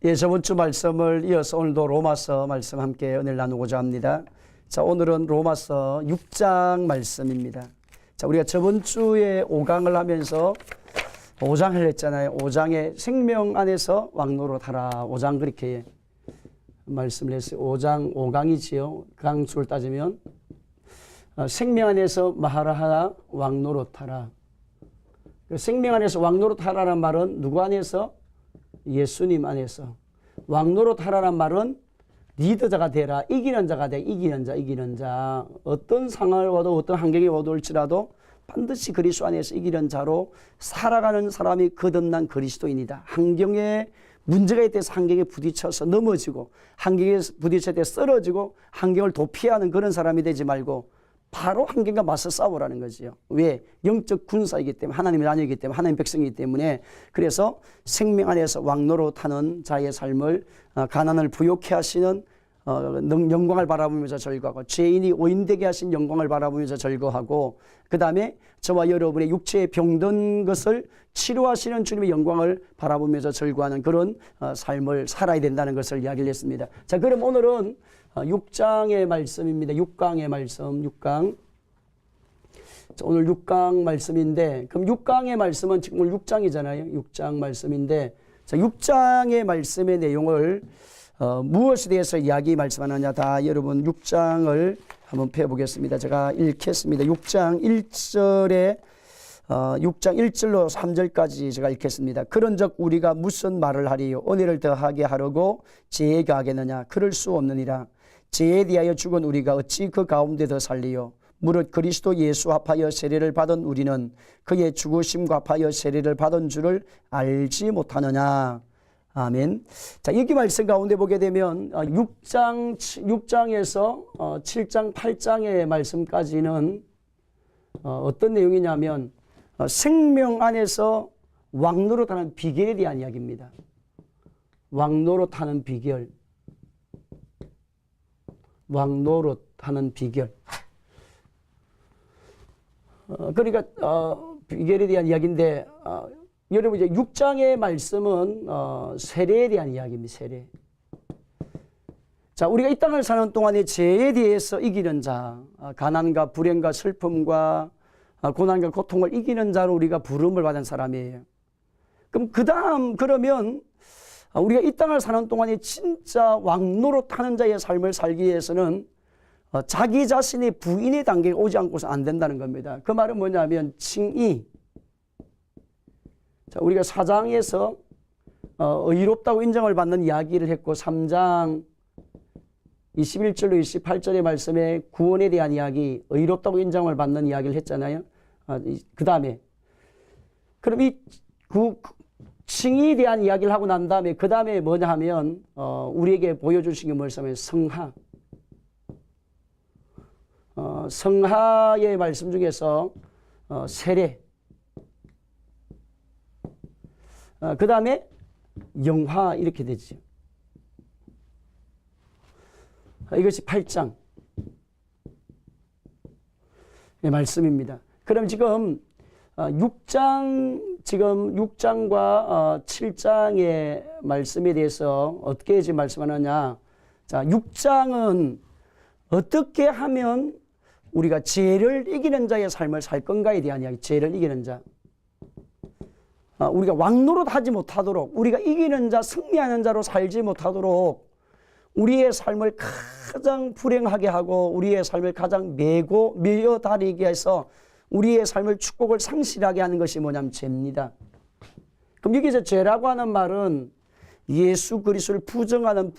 예, 저번 주 말씀을 이어서 오늘도 로마서 말씀 함께 은혜를 나누고자 합니다. 자, 오늘은 로마서 6장 말씀입니다. 자, 우리가 저번 주에 5강을 하면서 5장을 했잖아요. 5장의 생명 안에서 왕노릇하라. 5장 그렇게 말씀을 했어요. 5장 5강이지요. 강수를 따지면 생명 안에서 마하라하라 왕노릇하라. 생명 안에서 왕노릇하라는 말은 누구 안에서? 예수님 안에서. 왕노릇하라는 말은 리더자가 되라. 이기는 자가 돼. 이기는 자. 어떤 상황을 와도 어떤 환경이 와도일지라도 반드시 그리스도 안에서 이기는 자로 살아가는 사람이 거듭난 그리스도인이다. 환경에 문제가 있대서 환경에 부딪혀서 넘어지고 환경에 부딪힐 때 쓰러지고 환경을 도피하는 그런 사람이 되지 말고 바로 환경과 맞서 싸우라는 거지요. 왜? 영적 군사이기 때문에, 하나님의 자녀이기 때문에, 하나님의 백성이기 때문에. 그래서 생명 안에서 왕노릇하는 자의 삶을, 가난을 부욕해 하시는 영광을 바라보면서 절거하고, 죄인이 오인되게 하신 영광을 바라보면서 절거하고, 그 다음에 저와 여러분의 육체에 병든 것을 치료하시는 주님의 영광을 바라보면서 절거하는 그런 삶을 살아야 된다는 것을 이야기를 했습니다. 자, 그럼 오늘은 6장의 말씀입니다. 6강의 말씀, 6강. 자, 오늘 6강 말씀인데, 그럼 6강의 말씀은 지금 오늘 6장이잖아요. 6장 말씀인데, 자, 6장의 말씀의 내용을 무엇에 대해서 이야기 말씀하느냐, 다 여러분 6장을 한번 펴보겠습니다. 제가 읽겠습니다. 6장 1절에 6장 1절로 3절까지 제가 읽겠습니다. 그런즉 우리가 무슨 말을 하리요? 은혜를 더하게 하려고 죄에 가하겠느냐? 그럴 수 없느니라. 죄에 대하여 죽은 우리가 어찌 그 가운데 더 살리요? 무릇 그리스도 예수 합하여 세례를 받은 우리는 그의 죽으심과 합하여 세례를 받은 줄을 알지 못하느냐? 아멘. 자, 여기 말씀 가운데 보게 되면 6장에서 7장, 8장의 말씀까지는 어떤 내용이냐면 생명 안에서 왕노릇하는 비결에 대한 이야기입니다. 왕노릇하는 비결. 왕노릇하는 비결. 그러니까 비결에 대한 이야기인데 여러분 이제 6장의 말씀은 세례에 대한 이야기입니다. 세례. 자, 우리가 이 땅을 사는 동안에 죄에 대해서 이기는 자, 가난과 불행과 슬픔과 고난과 고통을 이기는 자로 우리가 부름을 받은 사람이에요. 그럼 그러면 우리가 이 땅을 사는 동안에 진짜 왕노릇하는 자의 삶을 살기 위해서는 자기 자신의 부인의 단계에 오지 않고서 안 된다는 겁니다. 그 말은 뭐냐면 칭의. 자, 우리가 4장에서 의롭다고 인정을 받는 이야기를 했고 3장 21절로 28절의 말씀에 구원에 대한 이야기, 의롭다고 인정을 받는 이야기를 했잖아요. 그 다음에 그럼 이 칭의에 대한 이야기를 하고 난 다음에 그 다음에 뭐냐 하면 우리에게 보여주신 게 뭐냐면 성하. 성하의 말씀 중에서 세례. 그 다음에 영화 이렇게 되죠. 이것이 8장의 말씀입니다. 그럼 지금 6장과 7장의 말씀에 대해서 어떻게 지금 말씀하느냐. 자, 6장은 어떻게 하면 우리가 죄를 이기는 자의 삶을 살 건가에 대한 이야기. 죄를 이기는 자. 우리가 왕노릇 하지 못하도록, 우리가 이기는 자, 승리하는 자로 살지 못하도록 우리의 삶을 가장 불행하게 하고 우리의 삶을 가장 메어다니게 해서 우리의 삶을 축복을 상실하게 하는 것이 뭐냐면 죄입니다. 그럼 여기서 죄라고 하는 말은 예수 그리스도를 부정하는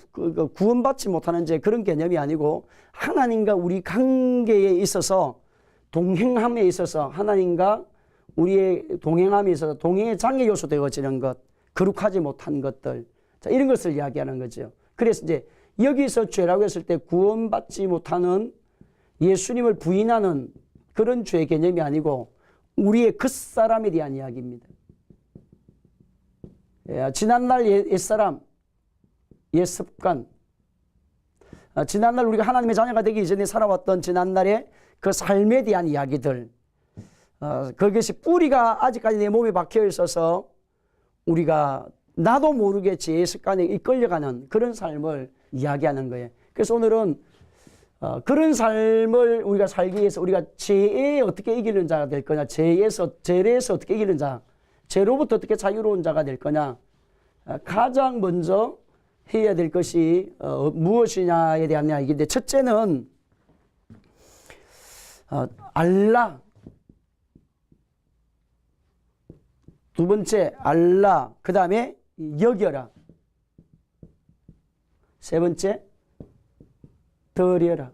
구원받지 못하는 죄, 그런 개념이 아니고 하나님과 우리 관계에 있어서 동행함에 있어서 하나님과 우리의 동행함에 있어서 동행의 장애 요소 되어지는 것, 거룩하지 못한 것들, 자, 이런 것을 이야기하는 거죠. 그래서 이제 여기서 죄라고 했을 때 구원받지 못하는 예수님을 부인하는 그런 죄 개념이 아니고 우리의 겉사람에 대한 이야기입니다. 지난날 옛사람, 옛습관, 지난날 우리가 하나님의 자녀가 되기 이전에 살아왔던 지난날의 그 삶에 대한 이야기들, 그것이 뿌리가 아직까지 내 몸에 박혀 있어서 우리가 나도 모르게 죄의 습관에 이끌려가는 그런 삶을 이야기하는 거예요. 그래서 오늘은 그런 삶을 우리가 살기 위해서 우리가 죄에 어떻게 이기는 자가 될 거냐, 죄에서 어떻게 이기는 자, 죄로부터 어떻게 자유로운 자가 될 거냐, 가장 먼저 해야 될 것이 무엇이냐에 대한 이야기인데, 첫째는 알라, 두 번째 알라, 그 다음에 여겨라, 세 번째 덜여라.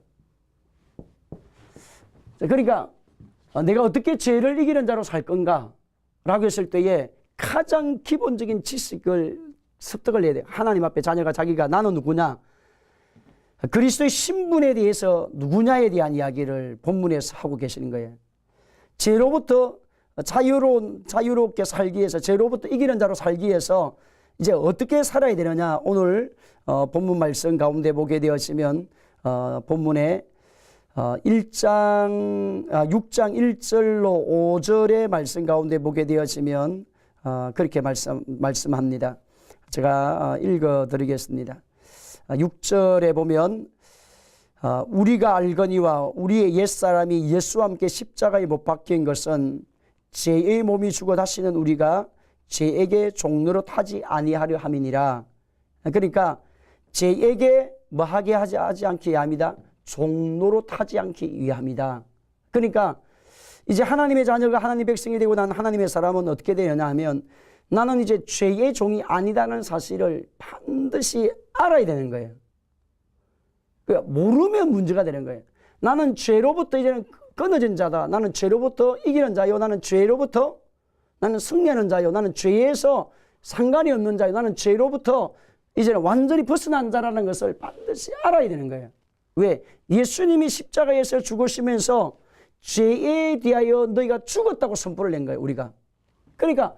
그러니까 내가 어떻게 죄를 이기는 자로 살 건가 라고 했을 때에 가장 기본적인 지식을 습득을 해야 돼요. 하나님 앞에 자녀가 자기가 나는 누구냐, 그리스도의 신분에 대해서 누구냐에 대한 이야기를 본문에서 하고 계시는 거예요. 죄로부터 자유롭게 살기 위해서, 죄로부터 이기는 자로 살기 위해서 이제 어떻게 살아야 되느냐, 오늘 본문 말씀 가운데 보게 되었으면 본문에 6장 1절로 5절의 말씀 가운데 보게 되었으면 그렇게 말씀합니다. 제가 읽어드리겠습니다. 6절에 보면 우리가 알거니와 우리의 옛사람이 예수와 함께 십자가에 못 박힌 것은 죄의 몸이 죽어 다시는 우리가 죄에게 종로로 타지 아니하려 함이니라. 그러니까 죄에게 뭐하게 하지 않기 위함이다. 종로로 타지 않기 위함이다. 그러니까 이제 하나님의 자녀가 하나님의 백성이 되고 난 하나님의 사람은 어떻게 되느냐 하면, 나는 이제 죄의 종이 아니다는 사실을 반드시 알아야 되는 거예요. 그러니까 모르면 문제가 되는 거예요. 나는 죄로부터 이제는 끊어진 자다. 나는 죄로부터 이기는 자요. 나는 승리하는 자요. 나는 죄에서 상관이 없는 자요. 나는 죄로부터 이제는 완전히 벗어난 자라는 것을 반드시 알아야 되는 거예요. 왜? 예수님이 십자가에서 죽으시면서 죄에 대하여 너희가 죽었다고 선포를 낸 거예요, 우리가. 그러니까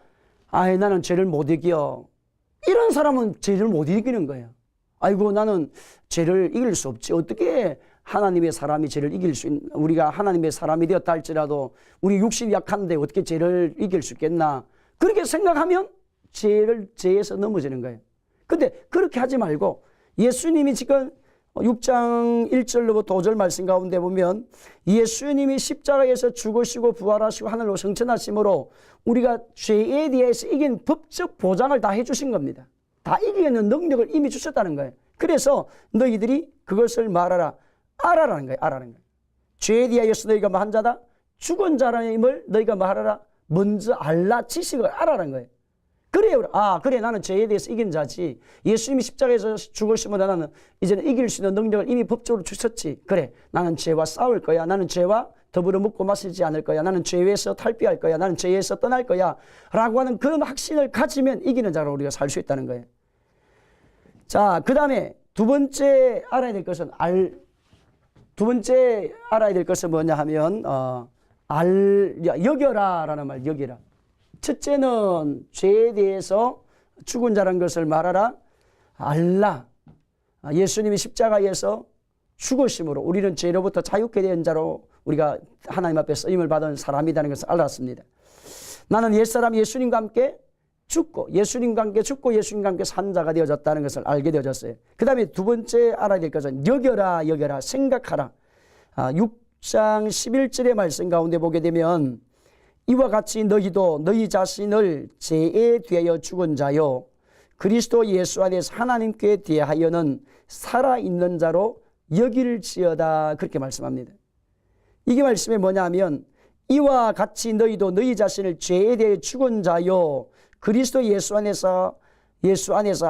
나는 죄를 못 이겨. 이런 사람은 죄를 못 이기는 거예요. 아이고, 나는 죄를 이길 수 없지. 어떻게 하나님의 사람이 죄를 이길 수 있나? 우리가 하나님의 사람이 되었다 할지라도 우리 육신이 약한데 어떻게 죄를 이길 수 있겠나? 그렇게 생각하면 죄에서 넘어지는 거예요. 근데 그렇게 하지 말고, 예수님이 지금 6장 1절로부터 5절 말씀 가운데 보면 예수님이 십자가에서 죽으시고 부활하시고 하늘로 승천하심으로 우리가 죄에 대해서 이긴 법적 보장을 다 해주신 겁니다. 다 이기는 능력을 이미 주셨다는 거예요. 그래서 너희들이 그것을 말하라, 알아라는 거예요. 알아라는 거예요. 죄에 대하여서 너희가 뭐 한 자다? 죽은 자임을 너희가 말하라. 먼저 알라, 지식을 알아라는 거예요. 그래요. 그래, 나는 죄에 대해서 이긴 자지. 예수님이 십자가에서 죽으시면 나는 이제는 이길 수 있는 능력을 이미 법적으로 주셨지. 그래, 나는 죄와 싸울 거야. 나는 죄와 더불어 먹고 마시지 않을 거야. 나는 죄에서 탈피할 거야. 나는 죄에서 떠날 거야. 라고 하는 그런 확신을 가지면 이기는 자로 우리가 살 수 있다는 거예요. 자, 그 다음에 두 번째 알아야 될 것은 뭐냐 하면 여겨라 라는 말, 여겨라. 첫째는 죄에 대해서 죽은 자라는 것을 말하라, 알라. 예수님이 십자가에서 죽으심으로 우리는 죄로부터 자유케 된 자로 우리가 하나님 앞에 쓰임을 받은 사람이라는 것을 알았습니다. 나는 옛사람 예수님과 함께 죽고 예수님과 함께 산 자가 되어졌다는 것을 알게 되어졌어요. 그 다음에 두 번째 알아야 될 것은 여겨라, 생각하라. 6장 11절의 말씀 가운데 보게 되면 이와 같이 너희도 너희 자신을 죄에 대하여 죽은 자요 그리스도 예수 안에서 하나님께 대하여는 살아있는 자로 여길지어다, 그렇게 말씀합니다. 이게 말씀이 뭐냐면, 이와 같이 너희도 너희 자신을 죄에 대하여 죽은 자요 그리스도 예수 안에서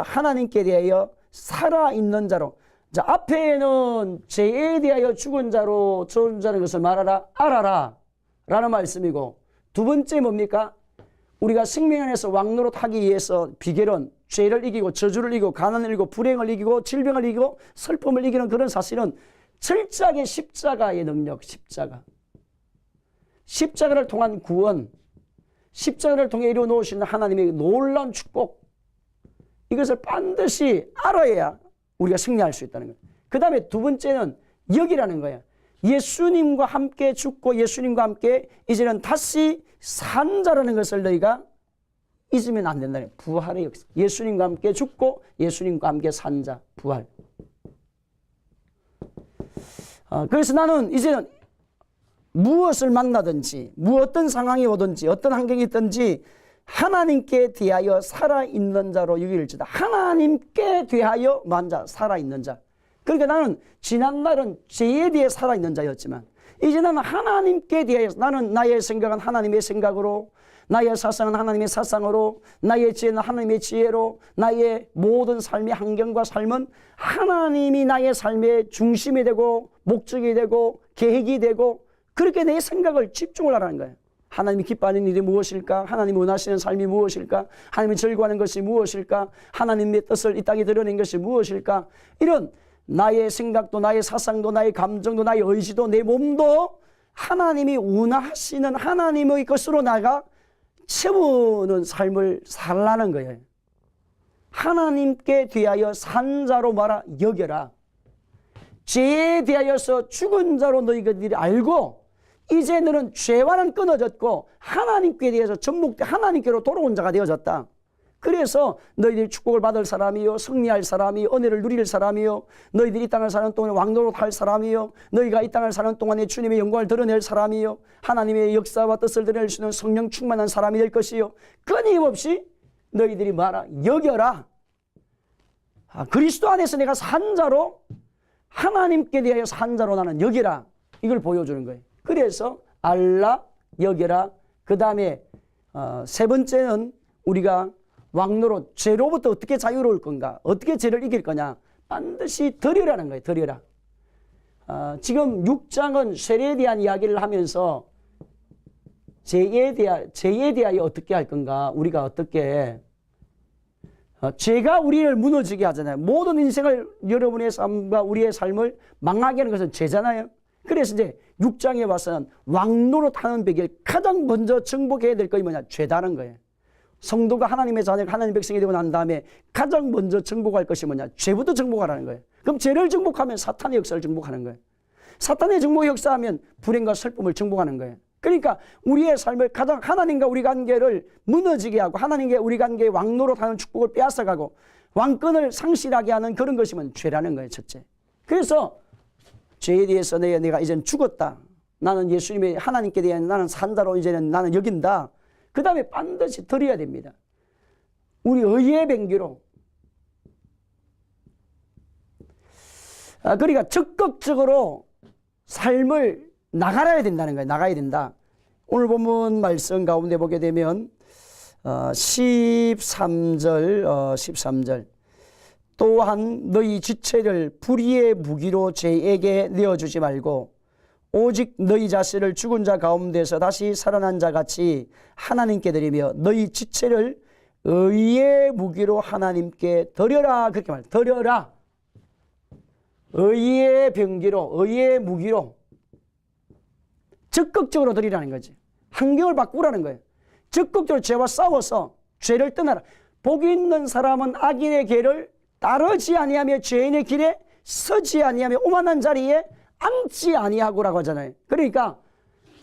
하나님께 대하여 살아있는 자로. 자, 앞에는 죄에 대하여 죽은 자로 존재하는 것을 말하라, 알아라 라는 말씀이고, 두 번째 뭡니까? 우리가 생명 안에서 왕노릇 하기 위해서 비결은 죄를 이기고 저주를 이기고 가난을 이기고 불행을 이기고 질병을 이기고 슬픔을 이기는 그런 사실은 철저하게 십자가의 능력, 십자가를 통한 구원, 십자가를 통해 이루어 놓으시는 하나님의 놀라운 축복, 이것을 반드시 알아야 우리가 승리할 수 있다는 거예요. 그 다음에 두 번째는 여기라는 거예요. 예수님과 함께 죽고 예수님과 함께 이제는 다시 산 자라는 것을 너희가 잊으면 안 된다. 부활의 역사. 예수님과 함께 죽고 예수님과 함께 산 자, 부활. 그래서 나는 이제는 무엇을 만나든지 어떤 상황이 오든지 어떤 환경이 있든지 하나님께 대하여 살아있는 자로 여길지다. 하나님께 대하여 만자 살아있는 자. 그러니까 나는 지난날은 죄에 대해 살아있는 자였지만 이제 나는 하나님께 대하여 나는 나의 생각은 하나님의 생각으로 나의 사상은 하나님의 사상으로 나의 지혜는 하나님의 지혜로 나의 모든 삶의 환경과 삶은 하나님이 나의 삶의 중심이 되고 목적이 되고 계획이 되고 그렇게 내 생각을 집중을 하라는 거예요. 하나님이 기뻐하는 일이 무엇일까? 하나님이 원하시는 삶이 무엇일까? 하나님이 즐거워하는 것이 무엇일까? 하나님의 뜻을 이 땅에 드러낸 것이 무엇일까? 이런 나의 생각도 나의 사상도 나의 감정도 나의 의지도 내 몸도 하나님이 원하시는 하나님의 것으로 나가 채우는 삶을 살라는 거예요. 하나님께 대하여 산 자로 말아 여겨라. 죄에 대하여서 죽은 자로 너희들이 알고 이제 너는 죄와는 끊어졌고 하나님께 대해서 접목돼 하나님께로 돌아온 자가 되어졌다. 그래서 너희들이 축복을 받을 사람이요 승리할 사람이요 은혜를 누릴 사람이요 너희들이 이 땅을 사는 동안에 왕노릇 할 사람이요 너희가 이 땅을 사는 동안에 주님의 영광을 드러낼 사람이요 하나님의 역사와 뜻을 드러낼 수 있는 성령 충만한 사람이 될 것이요 끊임없이 너희들이 말아 여겨라. 그리스도 안에서 내가 산 자로 하나님께 대하여 산 자로 나는 여기라. 이걸 보여주는 거예요. 그래서 알라 여겨라. 그 다음에 세 번째는 우리가 왕노릇 죄로부터 어떻게 자유로울 건가? 어떻게 죄를 이길 거냐? 반드시 드려라는 거예요. 드려라. 지금 6장은 세례에 대한 이야기를 하면서 죄에 대하여 어떻게 할 건가? 우리가 어떻게 죄가 우리를 무너지게 하잖아요. 모든 인생을 여러분의 삶과 우리의 삶을 망하게 하는 것은 죄잖아요. 그래서 이제 6장에 와서는 왕노릇하는 백일 가장 먼저 정복해야 될 것이 뭐냐? 죄다는 거예요. 성도가 하나님의 자녀가 하나님의 백성이 되고 난 다음에 가장 먼저 정복할 것이 뭐냐? 죄부터 정복하라는 거예요. 그럼 죄를 정복하면 사탄의 역사를 정복하는 거예요. 사탄의 정복 역사하면 불행과 슬픔을 정복하는 거예요. 그러니까 우리의 삶을 가장 하나님과 우리 관계를 무너지게 하고 하나님과 우리 관계의 왕노릇하는 축복을 빼앗아가고 왕권을 상실하게 하는 그런 것이면 죄라는 거예요. 첫째. 그래서 죄에 대해서 내가 이제는 죽었다. 나는 예수님의 하나님께 대한 나는 산자로 이제는 나는 여긴다. 그 다음에 반드시 드려야 됩니다. 우리 의의 변기로. 그러니까 적극적으로 삶을 나가야 된다는 거예요. 나가야 된다. 오늘 본문 말씀 가운데 보게 되면 13절 또한 너희 지체를 불의의 무기로 죄에게 내어주지 말고 오직 너희 자신을 죽은 자 가운데서 다시 살아난 자 같이 하나님께 드리며 너희 지체를 의의 무기로 하나님께 드려라. 그렇게 말해요. 드려라. 의의 병기로 의의 무기로 적극적으로 드리라는 거지. 환경을 바꾸라는 거예요. 적극적으로 죄와 싸워서 죄를 떠나라. 복이 있는 사람은 악인의 길을 따르지 아니하며 죄인의 길에 서지 아니하며 오만한 자리에 앉지 아니하고라고 하잖아요. 그러니까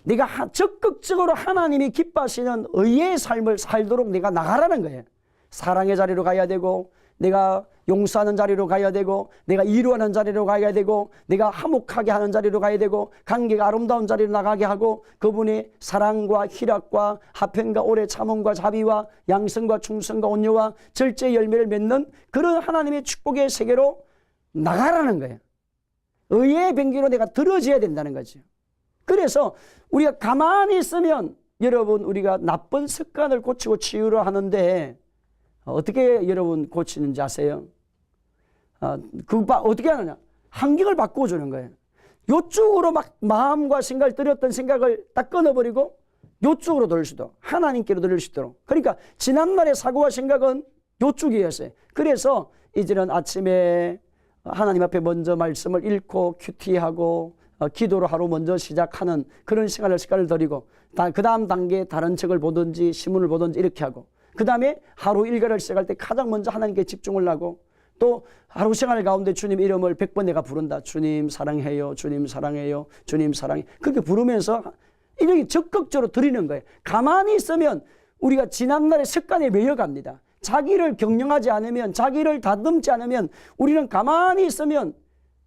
네가 적극적으로 하나님이 기뻐하시는 의의 삶을 살도록 네가 나가라는 거예요. 사랑의 자리로 가야 되고 내가 용서하는 자리로 가야 되고 내가 이루하는 자리로 가야 되고 내가 화목하게 하는 자리로 가야 되고 관계가 아름다운 자리로 나가게 하고 그분의 사랑과 희락과 화평과 오래 참음과 자비와 양성과 충성과 온유와 절제 열매를 맺는 그런 하나님의 축복의 세계로 나가라는 거예요. 의의 변기로 내가 들어져야 된다는 거죠. 그래서 우리가 가만히 있으면 여러분 우리가 나쁜 습관을 고치고 치유를 하는데 어떻게 여러분 고치는지 아세요? 어떻게 하느냐? 환경을 바꿔주는 거예요. 요쪽으로 막 마음과 생각을 들였던 생각을 딱 끊어버리고 요쪽으로 돌릴 수도 하나님께로 돌릴 수 있도록. 그러니까 지난날의 사고와 생각은 요쪽이었어요. 그래서 이제는 아침에 하나님 앞에 먼저 말씀을 읽고 큐티하고 기도로 하루 먼저 시작하는 그런 시간을 드리고 그 다음 단계에 다른 책을 보든지 신문을 보든지 이렇게 하고 그 다음에 하루 일과를 시작할 때 가장 먼저 하나님께 집중을 하고 또 하루 생활 가운데 주님 이름을 100번 내가 부른다. 주님 사랑해요. 주님 사랑해요. 주님 사랑해. 그렇게 부르면서 이렇게 적극적으로 드리는 거예요. 가만히 있으면 우리가 지난날의 습관에 매여갑니다. 자기를 경영하지 않으면, 자기를 다듬지 않으면, 우리는 가만히 있으면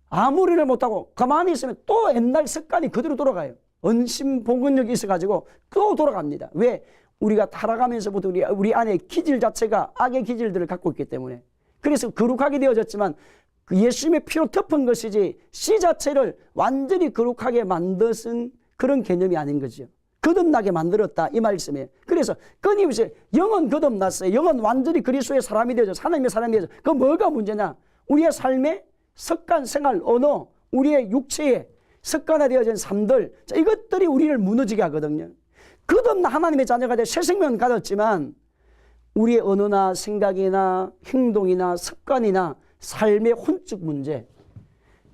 아무 일을 못하고 가만히 있으면 또 옛날 습관이 그대로 돌아가요. 언심봉건력이 있어가지고 또 돌아갑니다. 왜? 우리가 타락하면서부터 우리 안에 기질 자체가 악의 기질들을 갖고 있기 때문에. 그래서 거룩하게 되어졌지만 그 예수님의 피로 덮은 것이지 씨 자체를 완전히 거룩하게 만드신 그런 개념이 아닌 거죠. 거듭나게 만들었다 이 말씀이에요. 그래서 끊임없이 영은 거듭났어요. 영은 완전히 그리스도의 사람이 되어져 하나님의 사람이 되어져. 그 뭐가 문제냐? 우리의 삶의 습관, 생활, 언어, 우리의 육체에 습관화되어진 삶들, 자, 이것들이 우리를 무너지게 하거든요. 거듭나 하나님의 자녀가 돼 새 생명은 가졌지만 우리의 언어나 생각이나 행동이나 습관이나 삶의 혼적 문제,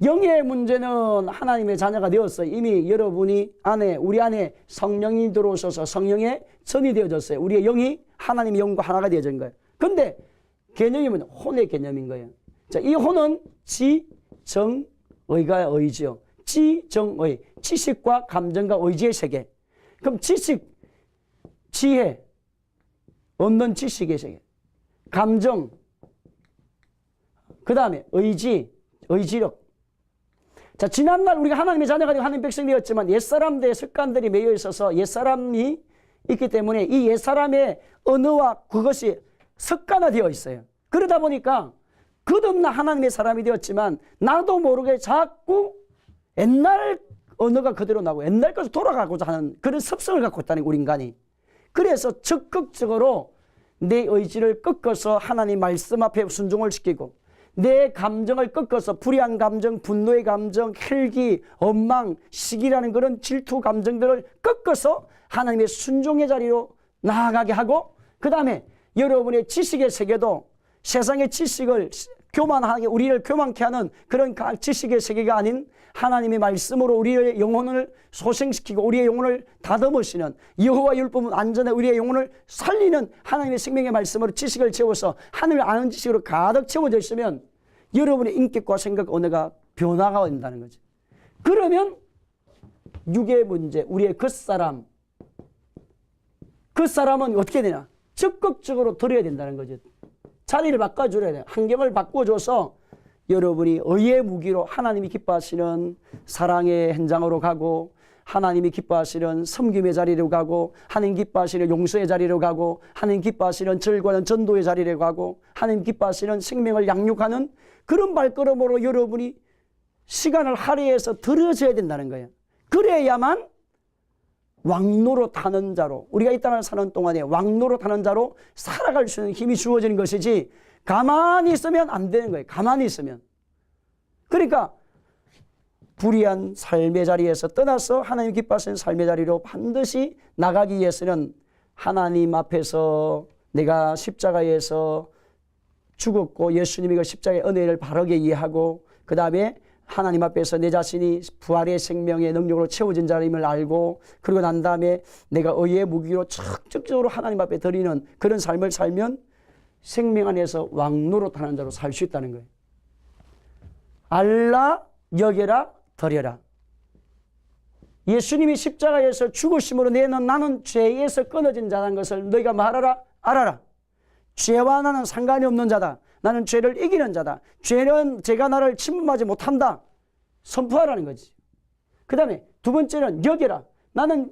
영의 문제는 하나님의 자녀가 되었어요. 이미 여러분이 우리 안에 성령이 들어오셔서 성령의 전이 되어졌어요. 우리의 영이 하나님의 영과 하나가 되어진 거예요. 근데 개념이 뭐냐? 혼의 개념인 거예요. 자, 이 혼은 지, 정, 의가 의지요. 지, 정, 의. 지식과 감정과 의지의 세계. 그럼 지식, 지혜, 없는 지식의 세계. 감정, 그 다음에 의지, 의지력. 자, 지난날 우리가 하나님의 자녀가 되고 하나님 백성이 되었지만 옛사람들의 습관들이 매여 있어서 옛사람이 있기 때문에 이 옛사람의 언어와 그것이 습관화되어 있어요. 그러다 보니까 거듭나 하나님의 사람이 되었지만 나도 모르게 자꾸 옛날 언어가 그대로 나오고 옛날 것을 돌아가고자 하는 그런 습성을 갖고 있다는 우리 인간이. 그래서 적극적으로 내 의지를 꺾어서 하나님 말씀 앞에 순종을 시키고 내 감정을 꺾어서 불의한 감정, 분노의 감정, 혈기, 원망, 시기라는 그런 질투 감정들을 꺾어서 하나님의 순종의 자리로 나아가게 하고 그 다음에 여러분의 지식의 세계도 세상의 지식을 교만하게 우리를 교만케 하는 그런 지식의 세계가 아닌 하나님의 말씀으로 우리의 영혼을 소생시키고 우리의 영혼을 다듬으시는 여호와 율법은 안전에 우리의 영혼을 살리는 하나님의 생명의 말씀으로 지식을 채워서 하늘을 아는 지식으로 가득 채워져 있으면 여러분의 인격과 생각 언어가 변화가 된다는 거죠. 그러면 육의 문제, 우리의 겉사람은 어떻게 되냐? 적극적으로 들어야 된다는 거죠. 자리를 바꿔줘야 돼요. 환경을 바꿔줘서 여러분이 의의 무기로 하나님이 기뻐하시는 사랑의 현장으로 가고 하나님이 기뻐하시는 섬김의 자리로 가고 하나님 기뻐하시는 용서의 자리로 가고 하나님 기뻐하시는 절과는 전도의 자리로 가고 하나님 기뻐하시는 생명을 양육하는 그런 발걸음으로 여러분이 시간을 할애해서 들어져야 된다는 거예요. 그래야만 왕노로 타는 자로 우리가 이 땅을 사는 동안에 왕노로 타는 자로 살아갈 수 있는 힘이 주어지는 것이지 가만히 있으면 안 되는 거예요. 가만히 있으면. 그러니까 불의한 삶의 자리에서 떠나서 하나님 기뻐하시는 삶의 자리로 반드시 나가기 위해서는 하나님 앞에서 내가 십자가에서 죽었고 예수님이 그 십자가의 은혜를 바르게 이해하고 그 다음에 하나님 앞에서 내 자신이 부활의 생명의 능력으로 채워진 자임을 알고 그러고 난 다음에 내가 의의 무기로 적극적으로 하나님 앞에 드리는 그런 삶을 살면 생명 안에서 왕노릇하는 자로 살 수 있다는 거예요. 알라 여겨라 드려라. 예수님이 십자가에서 죽으심으로 나는 죄에서 끊어진 자라는 것을 너희가 말하라 알아라. 죄와 나는 상관이 없는 자다. 나는 죄를 이기는 자다. 죄가 나를 침범하지 못한다. 선포하라는 거지. 그 다음에 두 번째는 여겨라. 나는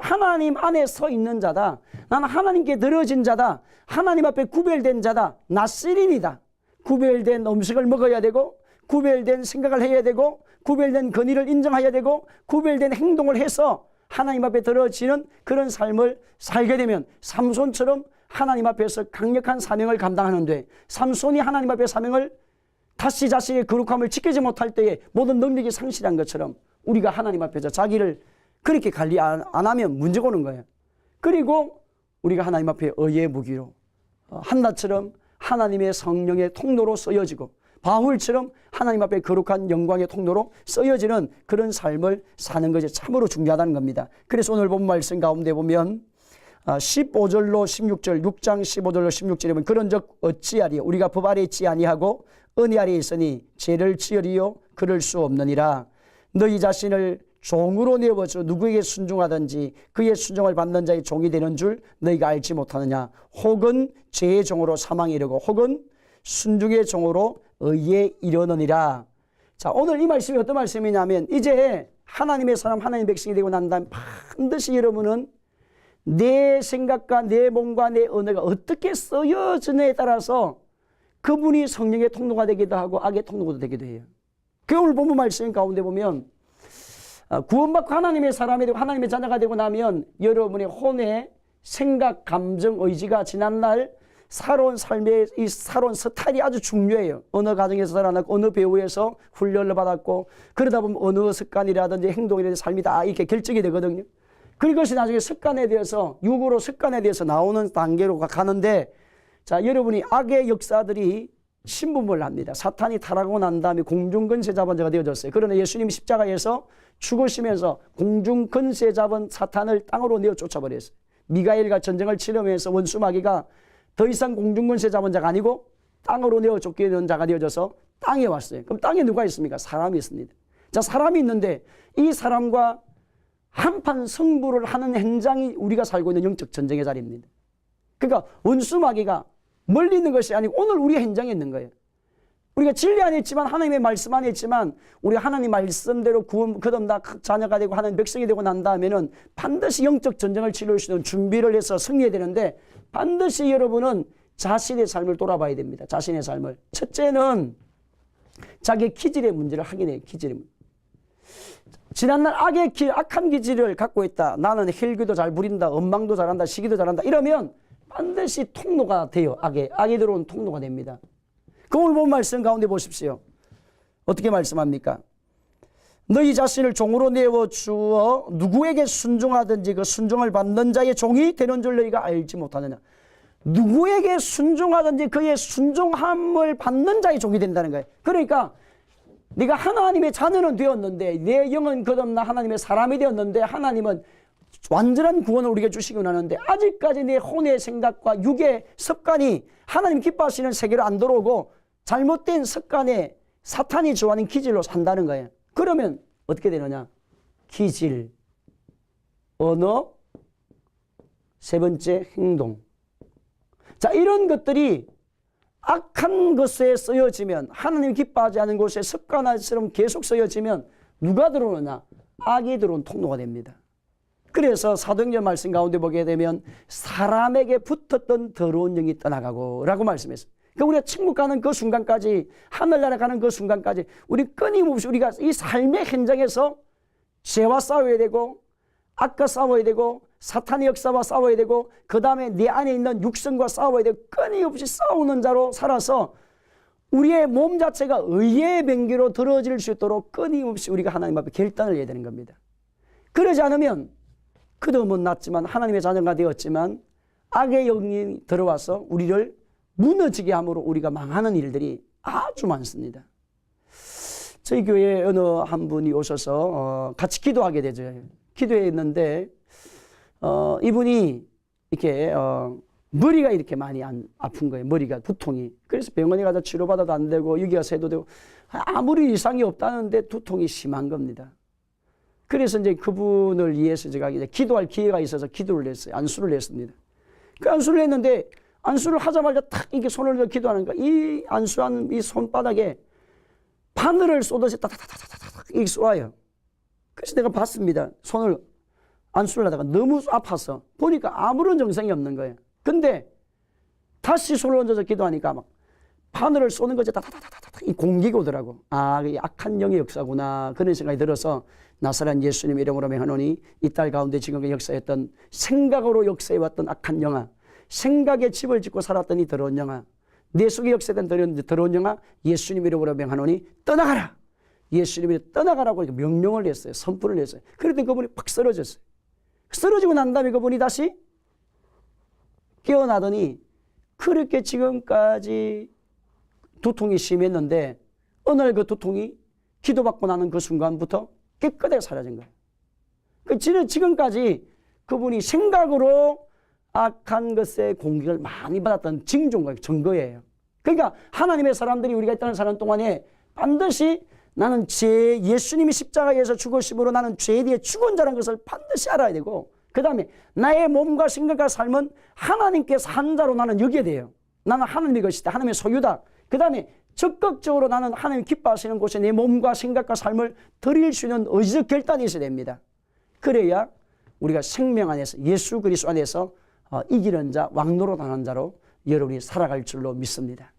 하나님 안에 서 있는 자다. 나는 하나님께 들어진 자다. 하나님 앞에 구별된 자다. 나스린이다. 구별된 음식을 먹어야 되고 구별된 생각을 해야 되고 구별된 권위를 인정해야 되고 구별된 행동을 해서 하나님 앞에 들어지는 그런 삶을 살게 되면 삼손처럼 하나님 앞에서 강력한 사명을 감당하는데 삼손이 하나님 앞에 사명을 다시 자신의 거룩함을 지키지 못할 때에 모든 능력이 상실한 것처럼 우리가 하나님 앞에서 자기를 그렇게 관리 안 하면 문제가 오는 거예요. 그리고 우리가 하나님 앞에 의의 무기로 한나처럼 하나님의 성령의 통로로 쓰여지고 바울처럼 하나님 앞에 거룩한 영광의 통로로 쓰여지는 그런 삶을 사는 것이 참으로 중요하다는 겁니다. 그래서 오늘 본 말씀 가운데 보면 15절로 16절 6장 15절로 16절에 보면 그런즉 어찌하리요 우리가 법 아래 있지 아니하고 은혜 아래 있으니 죄를 지으리요 그럴 수 없느니라. 너희 자신을 종으로 내어줘 누구에게 순종하든지 그의 순종을 받는 자의 종이 되는 줄 너희가 알지 못하느냐. 혹은 죄의 종으로 사망에 이르고 혹은 순종의 종으로 의에 이르느니라. 자, 오늘 이 말씀이 어떤 말씀이냐면 이제 하나님의 사람 하나님의 백성이 되고 난 다음에 반드시 여러분은 내 생각과 내 몸과 내 언어가 어떻게 쓰여지느냐에 따라서 그분이 성령의 통로가 되기도 하고 악의 통로가 되기도 해요. 그 오늘 본문 말씀 가운데 보면 구원받고 하나님의 사람이 되고 하나님의 자녀가 되고 나면 여러분의 혼의 생각, 감정, 의지가 지난날 살아온 삶의 이 살아온 스타일이 아주 중요해요. 어느 가정에서 살아났고 어느 배우에서 훈련을 받았고 그러다 보면 어느 습관이라든지 행동이라든지 삶이 다 이렇게 결정이 되거든요. 그것이 나중에 습관에 대해서 육으로 습관에 대해서 나오는 단계로 가는데 자, 여러분이 악의 역사들이 신분을 합니다. 사탄이 타락하고 난 다음에 공중근세 잡은 자가 되어졌어요. 그러나 예수님이 십자가에서 죽으시면서 공중근세 잡은 사탄을 땅으로 내어 쫓아버렸어요. 미가엘과 전쟁을 치르면서 원수 마귀가 더 이상 공중근세 잡은 자가 아니고 땅으로 내어 쫓기는 자가 되어져서 땅에 왔어요. 그럼 땅에 누가 있습니까? 사람이 있습니다. 자, 사람이 있는데 이 사람과 한판 승부를 하는 현장이 우리가 살고 있는 영적 전쟁의 자리입니다. 그러니까 원수 마귀가 멀리 있는 것이 아니고 오늘 우리 현장에 있는 거예요. 우리가 진리 안에 있지만 하나님의 말씀 안에 있지만 우리 하나님 말씀대로 구원 그다음 다 자녀가 되고 하나님 백성이 되고 난 다음에는 반드시 영적 전쟁을 치를 수 있는 준비를 해서 승리해야 되는데 반드시 여러분은 자신의 삶을 돌아봐야 됩니다. 자신의 삶을. 첫째는 자기의 기질의 문제를 확인해요. 기질의 문제. 지난날 악한 기질을 갖고 있다. 나는 헬기도 잘 부린다. 엉망도 잘한다. 시기도 잘한다. 이러면 반드시 통로가 돼요. 악이 들어온 통로가 됩니다. 그 오늘 본 말씀 가운데 보십시오. 어떻게 말씀합니까? 너희 자신을 종으로 내어주어 누구에게 순종하든지 그 순종을 받는 자의 종이 되는 줄 너희가 알지 못하느냐. 누구에게 순종하든지 그의 순종함을 받는 자의 종이 된다는 거예요. 그러니까 네가 하나님의 자녀는 되었는데 내 영은 거듭나 하나님의 사람이 되었는데 하나님은 완전한 구원을 우리에게 주시긴 하는데 아직까지 내 혼의 생각과 육의 습관이 하나님 기뻐하시는 세계로 안 들어오고 잘못된 습관에 사탄이 좋아하는 기질로 산다는 거예요. 그러면 어떻게 되느냐? 기질, 언어, 세 번째 행동. 자, 이런 것들이 악한 것에 쓰여지면 하나님 기뻐하지 않은 곳에 습관처럼 계속 쓰여지면 누가 들어오느냐? 악이 들어온 통로가 됩니다. 그래서 사도행전 말씀 가운데 보게 되면 사람에게 붙었던 더러운 영이 떠나가고 라고 말씀했어요. 그러니까 우리가 천국 가는 그 순간까지 하늘나라 가는 그 순간까지 우리 끊임없이 우리가 이 삶의 현장에서 죄와 싸워야 되고 악과 싸워야 되고 사탄의 역사와 싸워야 되고 그 다음에 내 안에 있는 육성과 싸워야 되고 끊임없이 싸우는 자로 살아서 우리의 몸 자체가 의의 병기로 들어질 수 있도록 끊임없이 우리가 하나님 앞에 결단을 해야 되는 겁니다. 그러지 않으면 그도 났지만 하나님의 자녀가 되었지만 악의 영이 들어와서 우리를 무너지게 함으로 우리가 망하는 일들이 아주 많습니다. 저희 교회에 어느 한 분이 오셔서 같이 기도하게 되죠. 기도했는데 이분이 이렇게 머리가 이렇게 많이 아픈 거예요. 머리가 두통이. 그래서 병원에 가서 치료받아도 안 되고 여기가 새도 되고 아무리 이상이 없다는데 두통이 심한 겁니다. 그래서 이제 그분을 위해서 제가 이제 기도할 기회가 있어서 기도를 했어요. 안수를 했습니다. 그 안수를 했는데 안수를 하자마자 탁 이렇게 손을 들어 기도하는 거야. 이 안수한 이 손바닥에 바늘을 쏘듯이 따다다다다닥 이렇게 쏘아요. 그래서 내가 봤습니다. 손을 안수를 하다가 너무 아파서 보니까 아무런 정상이 없는 거예요. 근데 다시 손을 얹어서 기도하니까 막 바늘을 쏘는 거지. 따다다다다닥 이 공기가 오더라고. 아, 이 악한 영의 역사구나. 그런 생각이 들어서 나사렛 예수님 이름으로 명하노니 이 딸 가운데 지금까지 역사했던 생각으로 역사해왔던 악한 영아, 생각에 집을 짓고 살았던 이 더러운 영아, 내 속에 역사했던 더러운 영아 예수님 이름으로 명하노니 떠나가라. 예수님이 떠나가라고 명령을 했어요. 선포를 했어요. 그랬더니 그분이 팍 쓰러졌어요. 쓰러지고 난 다음에 그분이 다시 깨어나더니 그렇게 지금까지 두통이 심했는데 어느 날 그 두통이 기도받고 나는 그 순간부터 깨끗하게 사라진 거예요. 지금까지 그분이 생각으로 악한 것에 공격을 많이 받았던 증거예요. 그러니까 하나님의 사람들이 우리가 있다는 사는 동안에 반드시 나는 예수님이 십자가에서 죽으심으로 나는 죄에 대해 죽은 자라는 것을 반드시 알아야 되고, 그 다음에 나의 몸과 생각과 삶은 하나님께서 한 자로 나는 여겨야 돼요. 나는 하나님의 것이다. 하나님의 소유다. 그 다음에 적극적으로 나는 하나님 기뻐하시는 곳에 내 몸과 생각과 삶을 드릴 수 있는 의지적 결단이 있어야 됩니다. 그래야 우리가 생명 안에서, 예수 그리스도 안에서 이기는 자, 왕노릇하는 자로 여러분이 살아갈 줄로 믿습니다.